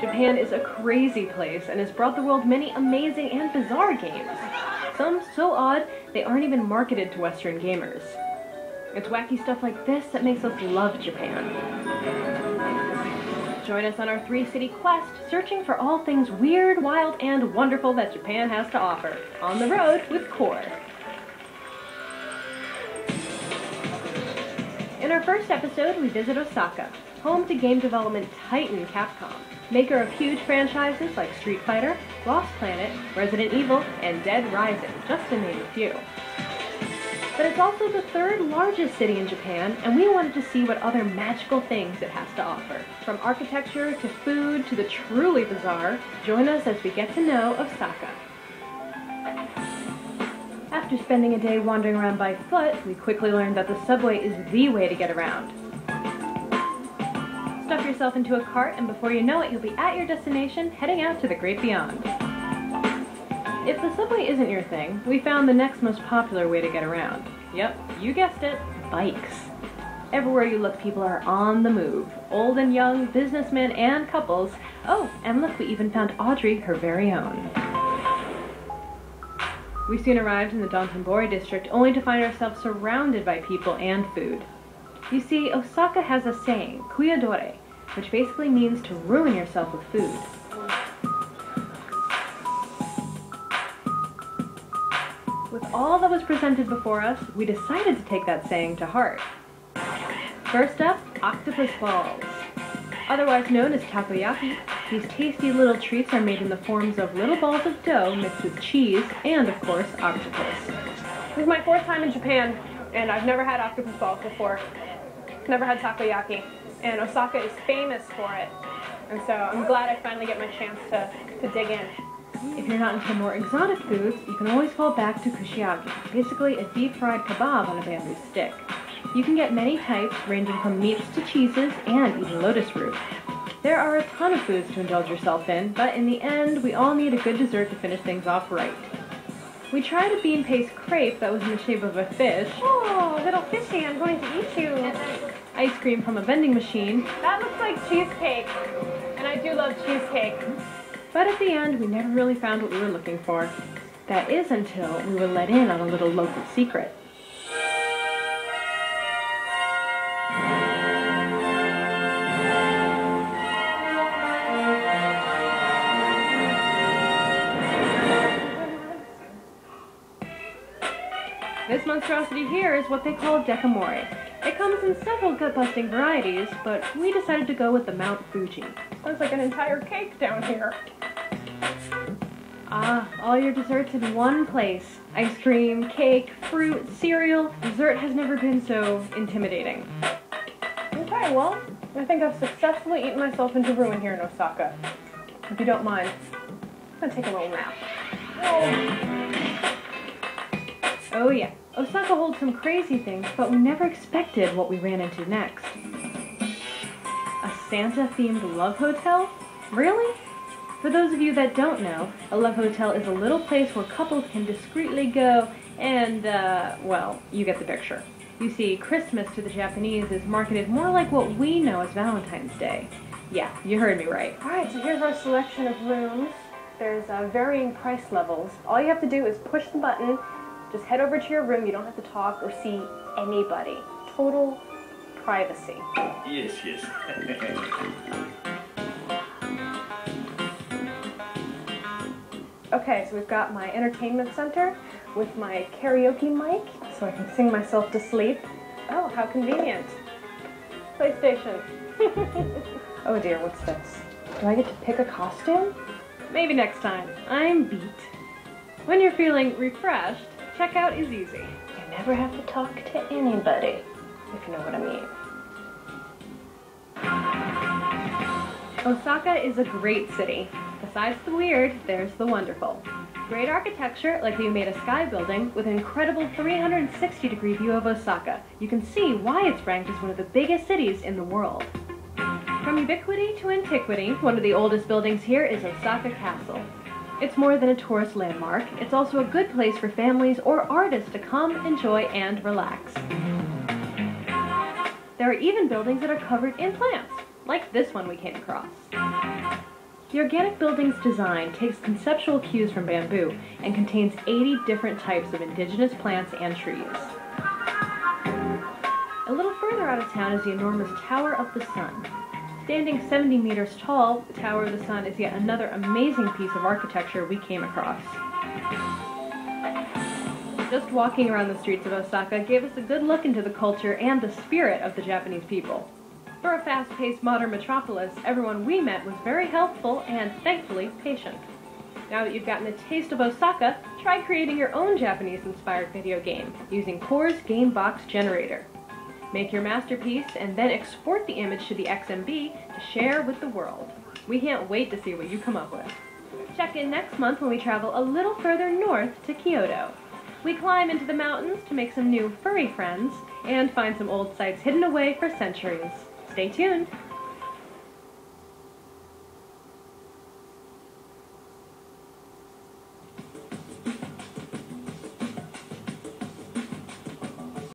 Japan is a crazy place and has brought the world many amazing and bizarre games. Some so odd, they aren't even marketed to Western gamers. It's wacky stuff like this that makes us love Japan. Join us on our 3-city quest, searching for all things weird, wild, and wonderful that Japan has to offer. On the road with Qore. In our first episode, we visit Osaka, home to game development titan Capcom, maker of huge franchises like Street Fighter, Lost Planet, Resident Evil, and Dead Rising, just to name a few. But it's also the 3rd largest city in Japan, and we wanted to see what other magical things it has to offer. From architecture to food to the truly bizarre, join us as we get to know Osaka. After spending a day wandering around by foot, we quickly learned that the subway is the way to get around. Stuff yourself into a cart, and before you know it, you'll be at your destination, heading out to the great beyond. If the subway isn't your thing, we found the next most popular way to get around. Yep, you guessed it, bikes. Everywhere you look, people are on the move. Old and young, businessmen and couples. Oh, and look, we even found Audrey her very own. We soon arrived in the Dotonbori district, only to find ourselves surrounded by people and food. You see, Osaka has a saying, Qore, which basically means to ruin yourself with food. With all that was presented before us, we decided to take that saying to heart. First up, octopus balls. Otherwise known as takoyaki, these tasty little treats are made in the forms of little balls of dough mixed with cheese and, of course, octopus. This is my 4th time in Japan, and I've never had octopus balls before. Never had takoyaki, and Osaka is famous for it. And so I'm glad I finally get my chance to dig in. If you're not into more exotic foods, you can always fall back to kushiyaki, basically a deep-fried kebab on a bamboo stick. You can get many types, ranging from meats to cheeses and even lotus root. There are a ton of foods to indulge yourself in, but in the end, we all need a good dessert to finish things off right. We tried a bean paste crepe that was in the shape of a fish. Oh, little fishy, I'm going to eat you. And then ice cream from a vending machine. That looks like cheesecake, and I do love cheesecake. But at the end, we never really found what we were looking for. That is until we were let in on a little local secret. This monstrosity here is what they call dekamori. It comes in several gut-busting varieties, but we decided to go with the Mount Fuji. Sounds like an entire cake down here. Ah, all your desserts in one place. Ice cream, cake, fruit, cereal. Dessert has never been so intimidating. Okay, well, I think I've successfully eaten myself into ruin here in Osaka. If you don't mind, I'm gonna take a little nap. Oh yeah, Osaka holds some crazy things, but we never expected what we ran into next. A Santa-themed love hotel? Really? For those of you that don't know, a love hotel is a little place where couples can discreetly go and, well, you get the picture. You see, Christmas to the Japanese is marketed more like what we know as Valentine's Day. Yeah, you heard me right. Alright, so here's our selection of rooms. There's varying price levels. All you have to do is push the button, just head over to your room. You don't have to talk or see anybody. Total privacy. Yes, yes. Okay, so we've got my entertainment center with my karaoke mic, so I can sing myself to sleep. Oh, how convenient. PlayStation. Oh dear, what's this? Do I get to pick a costume? Maybe next time. I'm beat. When you're feeling refreshed, checkout is easy. You never have to talk to anybody, if you know what I mean. Osaka is a great city. Besides the weird, there's the wonderful. Great architecture, like we made a sky building with an incredible 360-degree view of Osaka. You can see why it's ranked as one of the biggest cities in the world. From ubiquity to antiquity, one of the oldest buildings here is Osaka Castle. It's more than a tourist landmark, it's also a good place for families or artists to come, enjoy, and relax. There are even buildings that are covered in plants, like this one we came across. The organic building's design takes conceptual cues from bamboo and contains 80 different types of indigenous plants and trees. A little further out of town is the enormous Tower of the Sun. Standing 70 meters tall, the Tower of the Sun is yet another amazing piece of architecture we came across. Just walking around the streets of Osaka gave us a good look into the culture and the spirit of the Japanese people. For a fast-paced modern metropolis, everyone we met was very helpful and, thankfully, patient. Now that you've gotten a taste of Osaka, try creating your own Japanese-inspired video game using Qore's Game Box Generator. Make your masterpiece and then export the image to the XMB to share with the world. We can't wait to see what you come up with. Check in next month when we travel a little further north to Kyoto. We climb into the mountains to make some new furry friends and find some old sites hidden away for centuries. Stay tuned!